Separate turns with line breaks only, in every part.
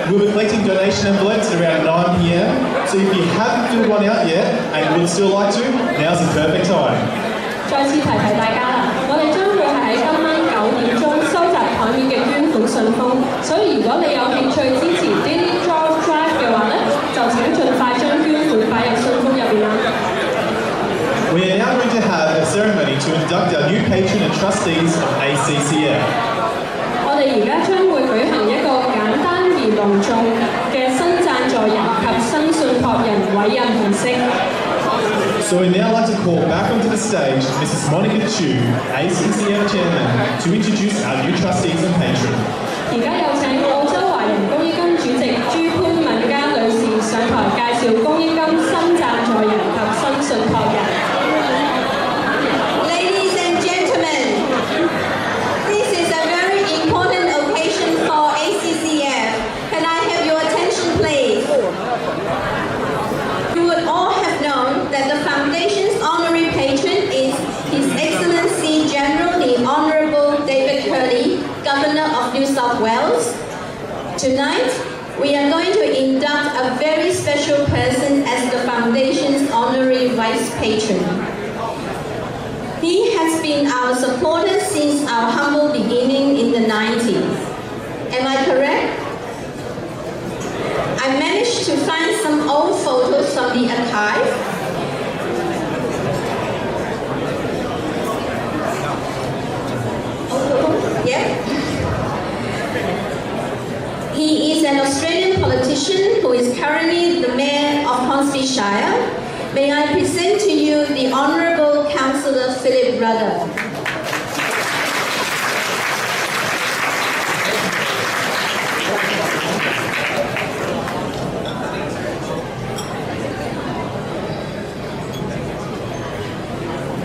We'll be collecting donation envelopes around 9 p.m. So if you haven't filled one out yet and would still like to, now's the perfect time.
再次提大家啦，我哋將會係喺今晚9點鐘收集台面嘅捐款信封，所以如果你有興趣支持 Daily Draw Drive 嘅話咧，就請盡快將捐款擺入信封入邊啦。
We are now going to have a ceremony to induct our new patron and trustees of ACCF.
我哋而家將會舉行一個簡單而隆重嘅新贊助人及新信託人委任儀式。
So we'd now like to call back onto the stage Mrs. Monica Chu, ACCF Chairman, to introduce our new trustees and patrons.
而家有請澳洲華人公益金主席朱潘敏嘉女士上台介紹公益金新贊助人及新信託人。
Ladies and gentlemen, this is a very important occasion for ACCF. Can I have your attention, please? You would all have known that the Foundation's honorary patron is His Excellency General the Honourable David Hurley, Governor of New South Wales. Tonight, we are going to induct a very special person as the Foundation's honorary vice patron. He has been our supporter since our humble beginning in the 90s. Am I correct? I managed to find some old photos from the archive. Yep. He is an Australian politician who is currently the Mayor of Hornsby Shire. May I present to you the Honourable Councillor Philip Rudder.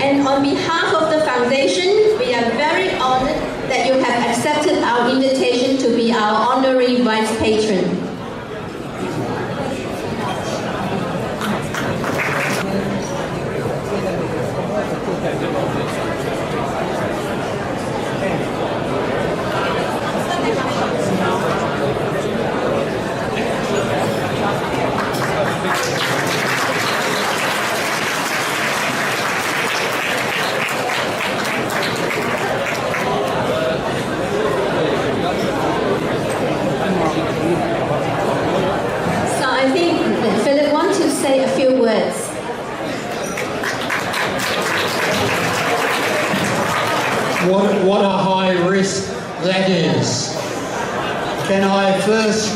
And on behalf of the Foundation, we are very honoured that you have accepted our invitation to be our honorary vice patron. So I think Philip wants to say a few words.
What a high risk that is. Can I first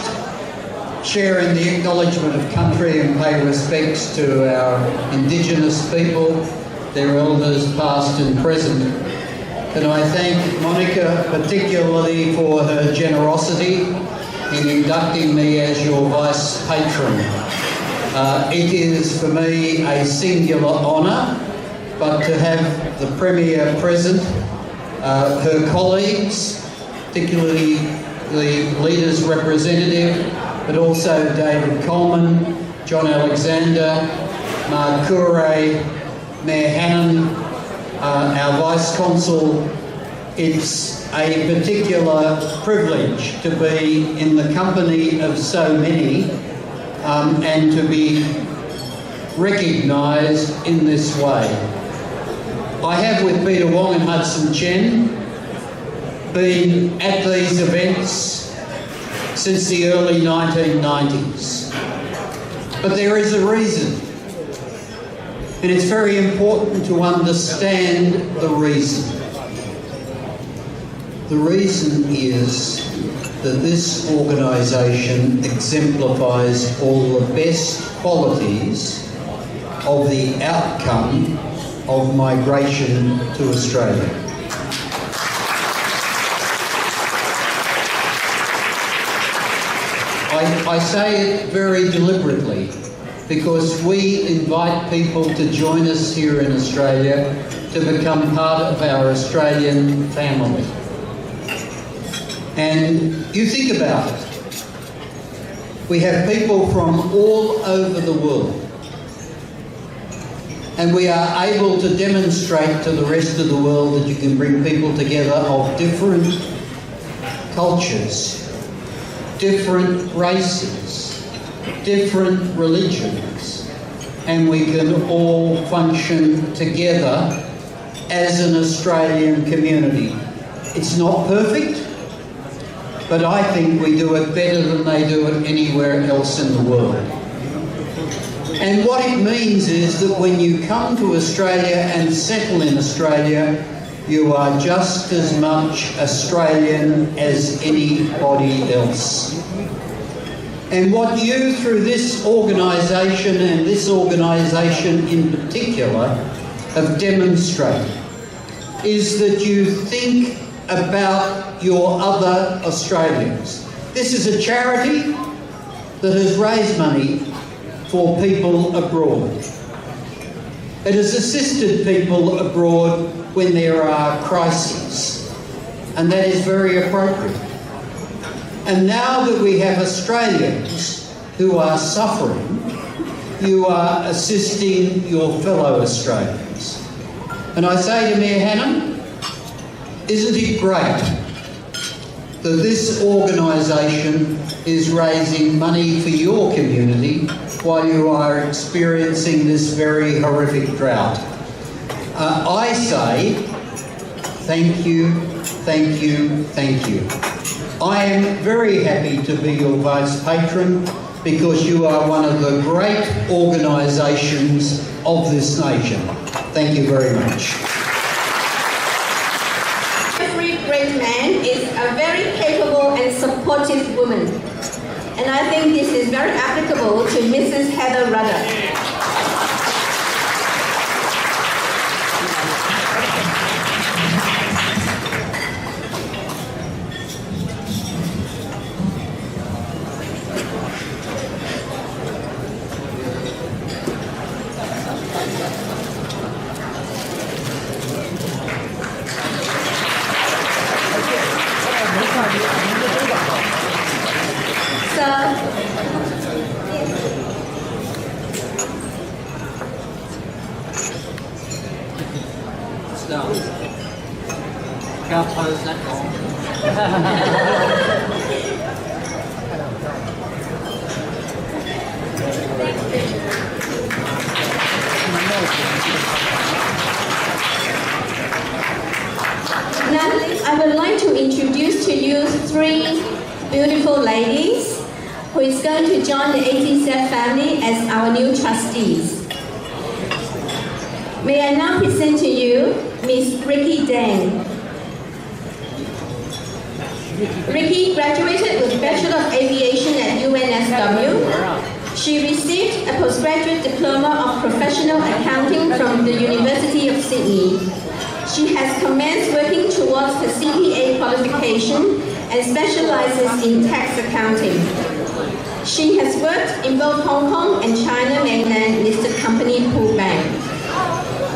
share in the acknowledgement of country and pay respects to our Indigenous people, their elders past and present. Can I thank Monica particularly for her generosity in inducting me as your vice patron. It is for me a singular honour, but to have the Premier present, her colleagues, particularly the Leaders Representative, but also David Coleman, John Alexander, Mark Coure, Mayor Hannon, our Vice Consul. It's a particular privilege to be in the company of so many and to be recognised in this way. I have, with Peter Wong and Hudson Chen, been at these events since the early 1990s. But there is a reason. And it's very important to understand the reason. The reason is that this organisation exemplifies all the best qualities of the outcome of migration to Australia. I say it very deliberately because we invite people to join us here in Australia to become part of our Australian family. And you think about it. We have people from all over the world. And we are able to demonstrate to the rest of the world that you can bring people together of different cultures, different races, different religions, and we can all function together as an Australian community. It's not perfect, but I think we do it better than they do it anywhere else in the world. And what it means is that when you come to Australia and settle in Australia, you are just as much Australian as anybody else. And what you, through this organisation and this organisation in particular, have demonstrated is that you think about your other Australians. This is a charity that has raised money for people abroad. It has assisted people abroad when there are crises, and that is very appropriate. And now that we have Australians who are suffering, you are assisting your fellow Australians. And I say to Mayor Hannam, isn't it great that this organisation is raising money for your community while you are experiencing this very horrific drought? I say thank you, thank you, thank you. I am very happy to be your vice patron because you are one of the great organisations of this nation. Thank you very much.
Every great man is a very capable and supportive woman. And I think this is very applicable to Mrs. Heather Rudder.
Can't close that door.
Now, I would like to introduce to you three beautiful ladies who is going to join the ACF family as our new trustees. May I now present to you Miss Ricky Deng. Ricky graduated with Bachelor of Aviation at UNSW. She received a postgraduate diploma of professional accounting from the University of Sydney. She has commenced working towards her CPA qualification and specializes in tax accounting. She has worked in both Hong Kong and China mainland listed company Pool Bank.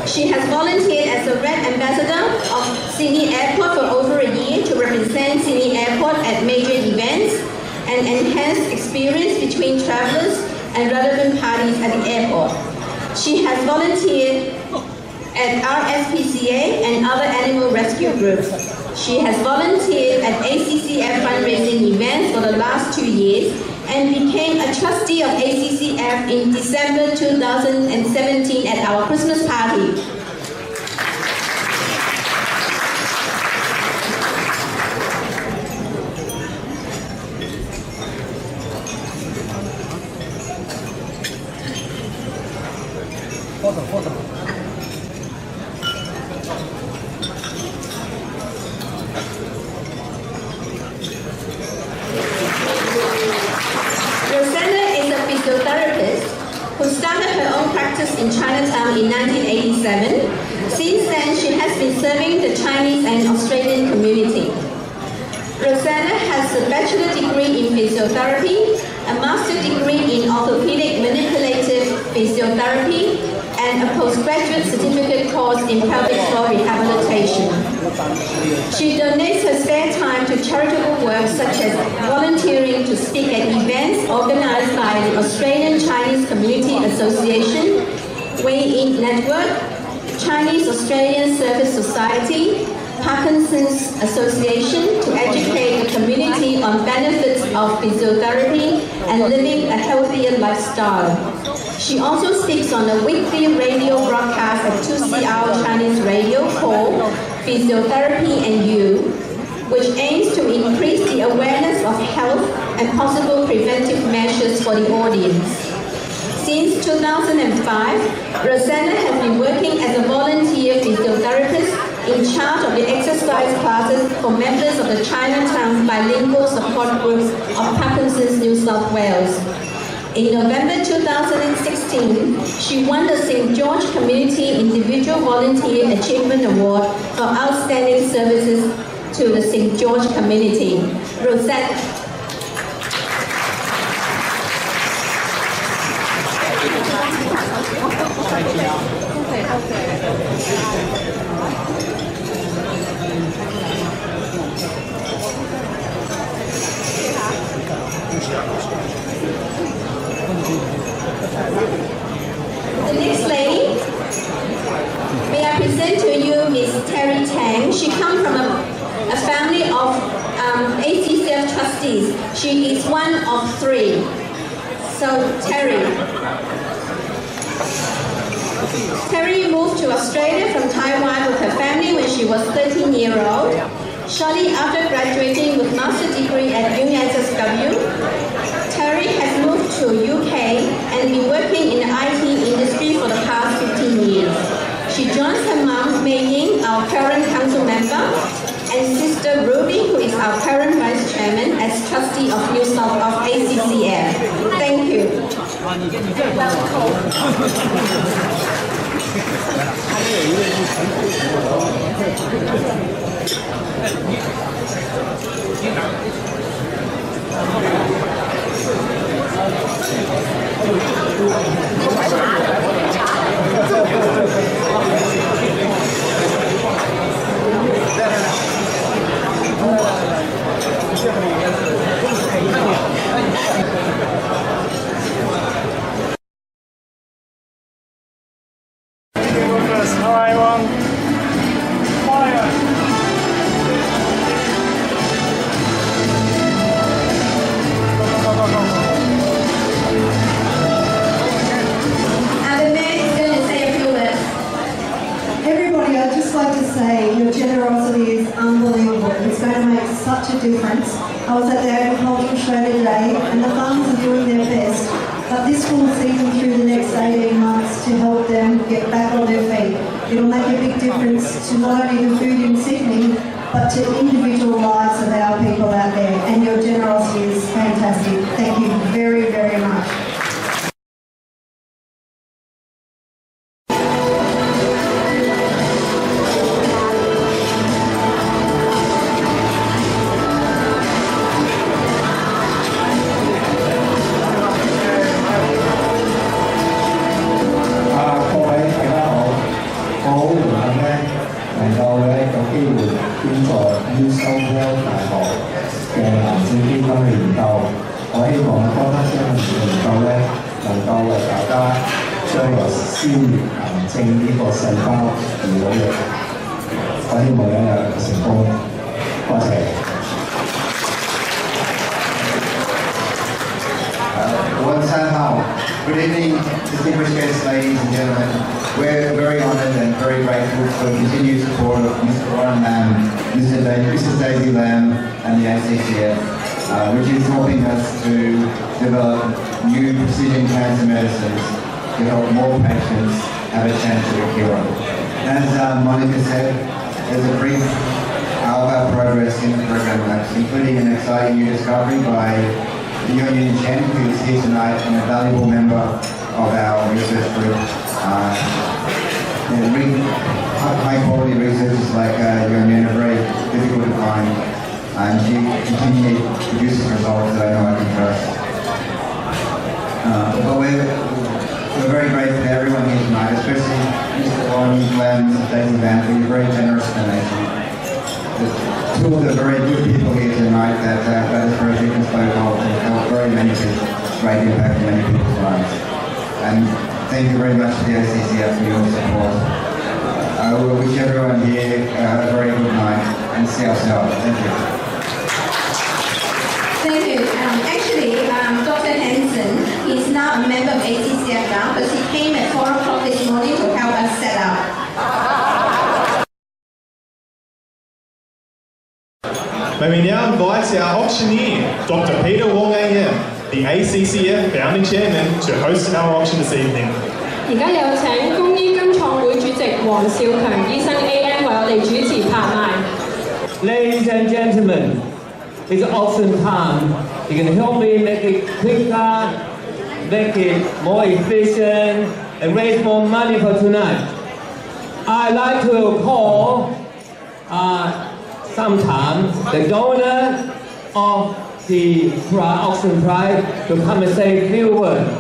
She has volunteered as a Red Ambassador of Sydney Airport for over a year to represent Sydney Airport at major events and enhance experience between travellers and relevant parties at the airport. She has volunteered at RSPCA and other animal rescue groups. She has volunteered at ACCF fundraising events for the last 2 years and became a trustee of ACCF in December 2017 at our Christmas party. Who started her own practice in Chinatown in 1987. Since then, she has been serving the Chinese and Australian community. Rosanna has a bachelor degree in physiotherapy, a master degree in orthopedic manipulative physiotherapy, and a postgraduate certificate course in pelvic floor rehabilitation. She donates her spare time to charitable work such as volunteering to speak at events organized by the Australian Chinese Community Association, Wei Yin Network, Chinese Australian Service Society, Parkinson's Association to educate the community on benefits of physiotherapy and living a healthier lifestyle. She also speaks on a weekly radio broadcast at 2CR Chinese radio called Physiotherapy and You, which aims to increase the awareness of health and possible preventive measures for the audience. Since 2005, Rosanna has been working as a volunteer physiotherapist in charge of the exercise classes for members of the Chinatown Bilingual Support Group of Parkinson's, New South Wales. In November 2016, she won the St. George Community Individual Volunteer Achievement Award for outstanding services to the St. George community. Rosanna. The next lady, may I present to you Miss Terry Tang. She comes from a family of ACF trustees. She is one of 3. So Terry moved to Australia from Taiwan with her family when she was 13 years old. Shortly after graduating with master's degree at UNSW, Terry has moved to UK and been working in the IT industry for the past 15 years. She joins her mom, Mei Ying, our current council member, and sister Ruby, who is our current vice chairman, as trustee of New South of ACCF. Thank you.
I was at the Agriculture Australia today and the farmers are doing their best, but this will see them through the next 18 months to help them get back on their feet. It'll make a big difference to not only the food in Sydney, but to individual lives of our people out there, and your generosity is fantastic. Thank you very, very much.
New South Wales 大學嘅癌症基金嘅研究，我希望多得些嘅研究咧，能夠為大家將來消滅癌症呢個細胞而努力。我希望有一日成功。多謝。
Good evening, distinguished guests, ladies and gentlemen. We're very honoured and very grateful for the continued support of Mr. Warren Lam, Mrs. Daisy Lam and the ACCF, which is helping us to develop new precision cancer medicines to help more patients have a chance at a cure. As Monica said, there's a brief of our progress in the program, including an exciting new discovery by Yuan Chen, who is here tonight and a valuable member of our research group. High quality researchers like Yuan are very difficult to find, and she continually produces results that I know I can trust. But we're very grateful to everyone here tonight, especially Mr. Warren Lam and Mrs. Daisy Lam for your very generous donation. Two of the very good people here tonight that this project has spoken of and helped very many people, great impact on many people's lives. And thank you very much to the ACCF for your support. I will wish everyone here a very good night. ACCF. Thank you.
Thank you. Actually, Dr. Hansen is now a member of ACCF now, but he came at 4 o'clock this morning to help us set up.
May we now invite our auctioneer, Dr. Peter Wong AM, the ACCF founding chairman, to host our auction this evening.
而家有請公醫金創會主席黃少強醫生 AM 為我哋主持拍賣。
Ladies and gentlemen, it's auction time. You can help me make it quicker, make it more efficient, and raise more money for tonight. I'd like to call sometime the donor of the auction prize to come and say a few words.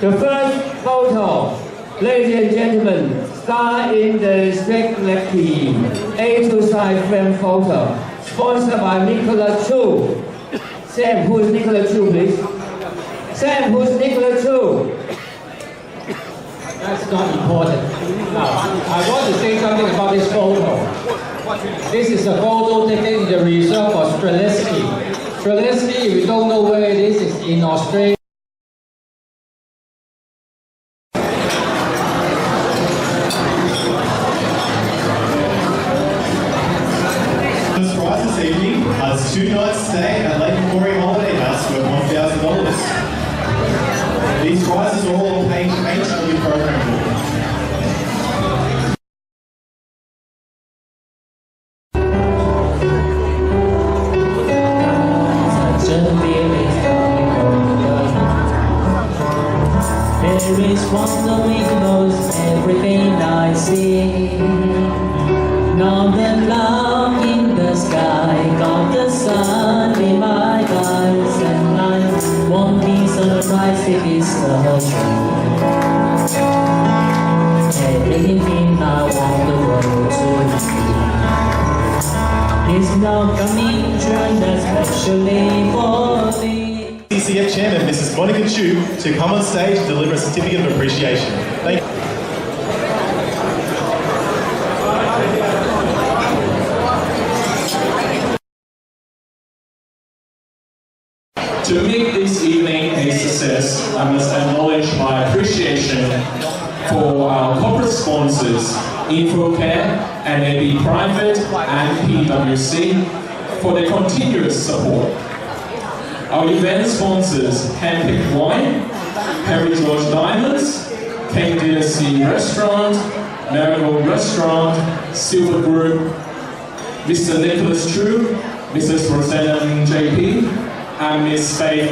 The first photo, ladies and gentlemen, star in the straight leg team, A2 side frame photo, sponsored by Nicola Chu. Sam, who is Nicola Chu, please? Sam, who is Nicola Chu? That's not important. Now, I want to say something about this photo. This is a photo taken in the reserve of Strelitzky. Strelitzky, if you don't know where it is in Australia.
The prize this evening is 2 nights stay at Lake Victoria Holiday House worth $1,000. These prizes are all on page 8 of your program book.
There is one that knows everything I see. Now the love in the sky, got the sun in my eyes, and I won't be surprised if it's a dream. Everything I want the world to be is now coming true, especially for me.
ACCF Chairman, Mrs. Monica Chu, to come on stage and deliver a certificate of appreciation. Thank you.
To make this evening a success, I must acknowledge my appreciation for our corporate sponsors, InfoCare, NAB Private and PwC, for their continuous support. Our event sponsors, Handpicked Wine, Harry George Diamonds, King Dynasty Restaurant, Marigold Restaurant, Silver Group, Mr. Nicholas Chu, Mrs. Rosanna JP, and Ms. Faith